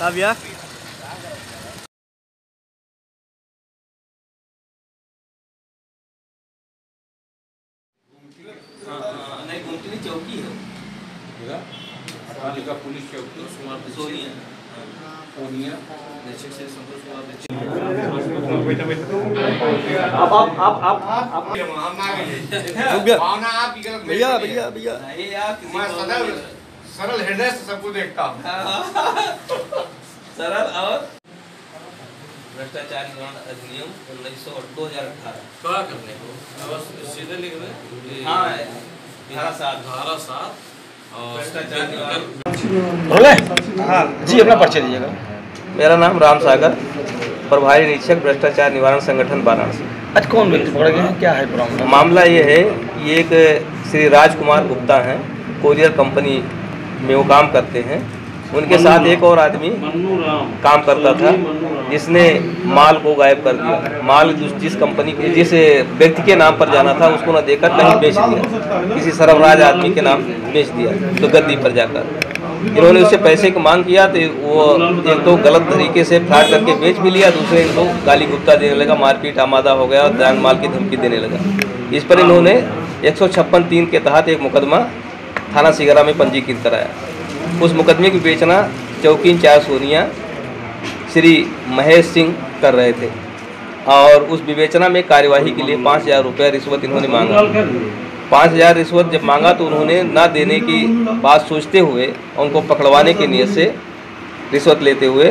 हाँ भैया। नहीं, गुमटी चौकी है पुलिस चौकी सोनिया। भैया भैया भैया मैं सदैव सरल हृदय से सबको देखता हूँ। सरल और भ्रष्टाचार निवारण अधिनियम 2018 क्या करने को सीधे लिख रहे। हाँ, धारा 7 और भ्रष्टाचार निवारण। हाँ जी, अपना परिचय दीजिएगा। मेरा नाम राम सागर, प्रभारी निरीक्षक भ्रष्टाचार निवारण संगठन वाराणसी। आज कौन व्यक्ति पकड़ा गया है, क्या है प्रॉब्लम? मामला ये है, ये एक श्री राजकुमार गुप्ता हैं, कोरियर कंपनी में वो काम करते हैं। उनके साथ एक और आदमी काम करता था, जिसने माल को गायब कर दिया। माल जिस कंपनी के, जिस व्यक्ति के नाम पर जाना था, उसको न देकर कहीं बेच दिया, किसी सरवराज आदमी के नाम बेच दिया, तो गद्दी पर जाकर इन्होंने उससे पैसे की मांग किया, तो वो एक तो गलत तरीके से फ्रॉड करके बेच भी लिया, दूसरे इनको गाली गुप्ता देने लगा, मारपीट आमादा हो गया और जान माल की धमकी देने लगा। इस पर इन्होंने 156(3) के तहत एक मुकदमा थाना सिगरा में पंजीकृत कराया। उस मुकदमे की विवेचना चौकी इंचार्ज सोनिया श्री महेश सिंह कर रहे थे, और उस विवेचना में कार्यवाही के लिए 5,000 रुपये रिश्वत इन्होंने मांगा। 5,000 रिश्वत जब मांगा तो उन्होंने ना देने की बात सोचते हुए उनको पकड़वाने की नीयत से रिश्वत लेते हुए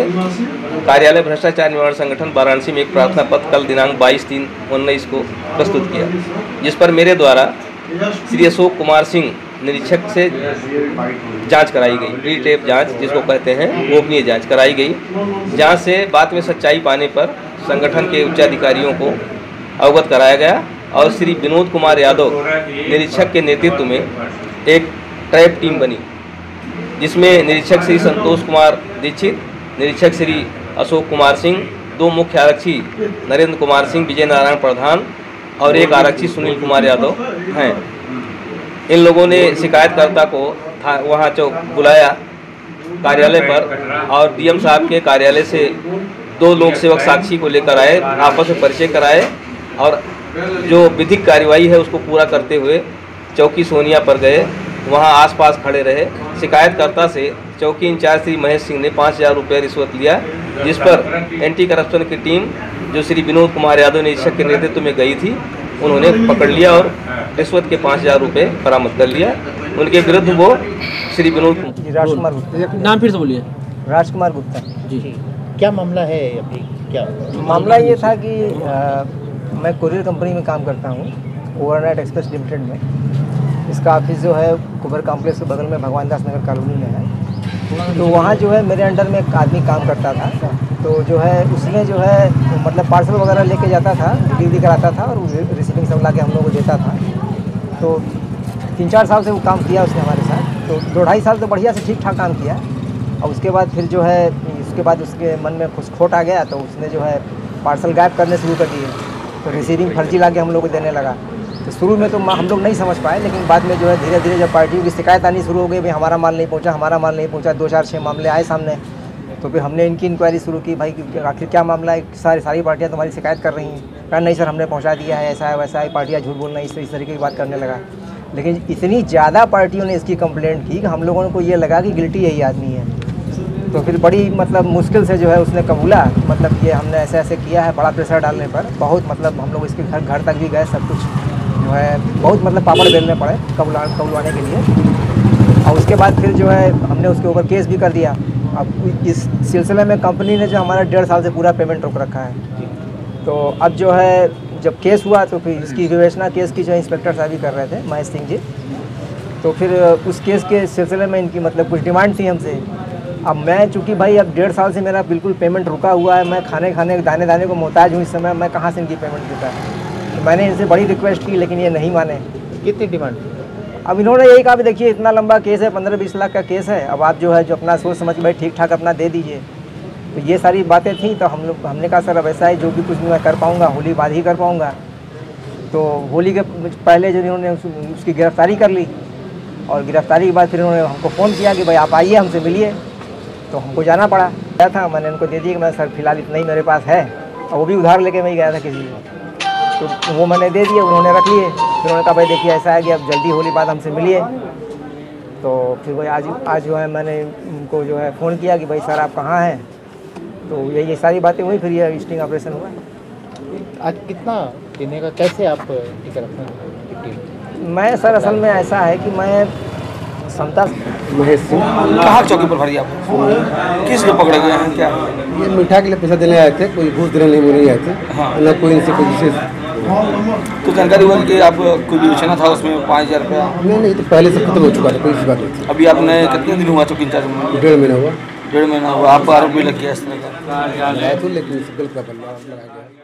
कार्यालय भ्रष्टाचार निवारण संगठन वाराणसी में एक प्रार्थना पत्र कल दिनांक 22/3/19 को प्रस्तुत किया, जिस पर मेरे द्वारा श्री अशोक कुमार सिंह निरीक्षक से जांच कराई गई। प्री टेप जांच जिसको कहते हैं, गोपनीय जांच कराई गई। जांच से बात में सच्चाई पाने पर संगठन के उच्चाधिकारियों को अवगत कराया गया, और श्री विनोद कुमार यादव निरीक्षक के नेतृत्व में एक ट्रैप टीम बनी, जिसमें निरीक्षक श्री संतोष कुमार दीक्षित, निरीक्षक श्री अशोक कुमार सिंह, 2 मुख्य आरक्षी नरेंद्र कुमार सिंह, विजय नारायण प्रधान और एक आरक्षी सुनील कुमार यादव हैं। इन लोगों ने शिकायतकर्ता को वहाँ बुलाया कार्यालय पर, और डीएम साहब के कार्यालय से 2 लोक सेवक साक्षी को लेकर आए, आपस में परिचय कराए, और जो विधिक कार्यवाही है उसको पूरा करते हुए चौकी सोनिया पर गए। वहां आसपास खड़े रहे। शिकायतकर्ता से चौकी इंचार्ज श्री महेश सिंह ने 5,000 रुपये रिश्वत लिया, जिस पर एंटी करप्शन की टीम जो श्री विनोद कुमार यादव निरीक्षक के नेतृत्व में गई थी, उन्होंने पकड़ लिया और रिश्वत के 5,000 रुपये बरामद कर लिया। उनके विरुद्ध वो श्री विनोद राजकुमार गुप्ता, नाम फिर से बोलिए। राजकुमार गुप्ता जी, क्या मामला है अभी? क्या मामला ये था कि मैं कोरियर कंपनी में काम करता हूँ, ओवरनाइट एक्सप्रेस लिमिटेड में। इसका ऑफिस जो है कुबर कॉम्प्लेक्स के बगल में भगवान दास नगर कॉलोनी में है। तो वहाँ जो है मेरे अंडर में एक आदमी काम करता था, तो जो है उसने जो है मतलब पार्सल वगैरह लेके जाता था, डिलीवरी कराता था, और रिसीविंग सब ला के हम लोग को देता था। तो 3-4 साल से वो काम किया उसने हमारे साथ। तो 2-2.5 साल तो बढ़िया से ठीक ठाक काम किया, और उसके बाद फिर जो है उसके मन में कुछ खोट आ गया, तो उसने जो है पार्सल गायब करने शुरू कर दिए। तो रिसीविंग फर्जी ला के हम लोग को देने लगा। तो शुरू में तो हम लोग नहीं समझ पाए, लेकिन बाद में जो है धीरे धीरे जब पार्टियों की शिकायत आनी शुरू हो गई, भाई हमारा माल नहीं पहुंचा, हमारा माल नहीं पहुंचा, 2-4-6 मामले आए सामने। तो फिर हमने इनकी इंक्वायरी शुरू की, भाई आखिर क्या मामला है, सारी पार्टियां तुम्हारी शिकायत कर रही हैं। कहा नहीं सर, हमने पहुंचा दिया है, ऐसा है वैसा है, पार्टियां झूठ बोल रही हैं, इस तरीके की बात करने लगा। लेकिन इतनी ज़्यादा पार्टियों ने इसकी कंप्लेंट की कि हम लोगों को ये लगा कि गिल्टी यही आदमी है। तो फिर बड़ी मतलब मुश्किल से जो है उसने कबूला, मतलब ये हमने ऐसे ऐसे किया है। बड़ा प्रेशर डालने पर बहुत मतलब हम लोग इसके घर तक भी गए, सब कुछ जो है बहुत मतलब पापड़ बेलने पड़े कबूलवाने के लिए। और उसके बाद फिर जो है हमने उसके ऊपर केस भी कर दिया। अब इस सिलसिले में कंपनी ने जो हमारा 1.5 साल से पूरा पेमेंट रोक रखा है। तो अब जो है जब केस हुआ तो फिर इसकी विवेचना केस की जो इंस्पेक्टर साहब ही कर रहे थे, महेश सिंह जी। तो फिर उस केस के सिलसिले में इनकी मतलब कुछ डिमांड थी हमसे। अब मैं चूँकि भाई अब 1.5 साल से मेरा बिल्कुल पेमेंट रुका हुआ है, मैं खाने दाने को मोहताज हूँ इस समय, मैं कहाँ से इनकी पेमेंट दूँगा। तो मैंने इनसे बड़ी रिक्वेस्ट की, लेकिन ये नहीं माने। कितनी डिमांड? अब इन्होंने यही कहा, देखिए इतना लंबा केस है, 15-20 लाख का केस है, अब आप जो है जो अपना सोच समझ के भाई ठीक ठाक अपना दे दीजिए। तो ये सारी बातें थी। तो हमने कहा सर अब ऐसा है, जो भी कुछ मैं कर पाऊँगा होली बाद ही कर पाऊँगा। तो होली के पहले जो इन्होंने उसकी गिरफ्तारी कर ली, और गिरफ्तारी के बाद फिर इन्होंने हमको फ़ोन किया कि भाई आप आइए हमसे मिलिए। तो हमको जाना पड़ा। गया था, मैंने उनको दे दिया कि मैं सर फिलहाल इतना ही मेरे पास है, और वो भी उधार लेके मैं ही गया था किसी को, तो वो मैंने दे दिए, उन्होंने रख लिए। फिर उन्होंने कहा भाई देखिए ऐसा है कि अब जल्दी होली बाद हमसे मिलिए। तो फिर वही आज जो है मैंने उनको जो है फ़ोन किया कि भाई सर आप कहाँ हैं, तो ये सारी बातें हुई, फिर ये स्टिंग ऑपरेशन हुआ। आज कितना देने का, कैसे आप टिकट रखना? मैं सर असल में ऐसा है कि मैं समता महेश सिंह कहाँ चौकी पर भरी आप किस लिए पकड़े गए हैं क्या? ये मीठा के लिए पैसा देने आए थे, कोई घूस देने नहीं आए थे। हाँ। ना कोई इनसे कोई विशेष तो जानकारी हुआ कि आप कोई विवेचना था उसमें 5,000 रुपया? नहीं, तो पहले से खत्म हो चुका था, कोई इस बात नहीं थी। अभी आपने कितने दिन हुआ चौकी इंचार्ज में? 1.5 महीना हुआ। 1.5 महीना हुआ। आप आरोप भी लग गया इस तरह का? मैं तो लेकिन गलत का बल्ला लगाया गया।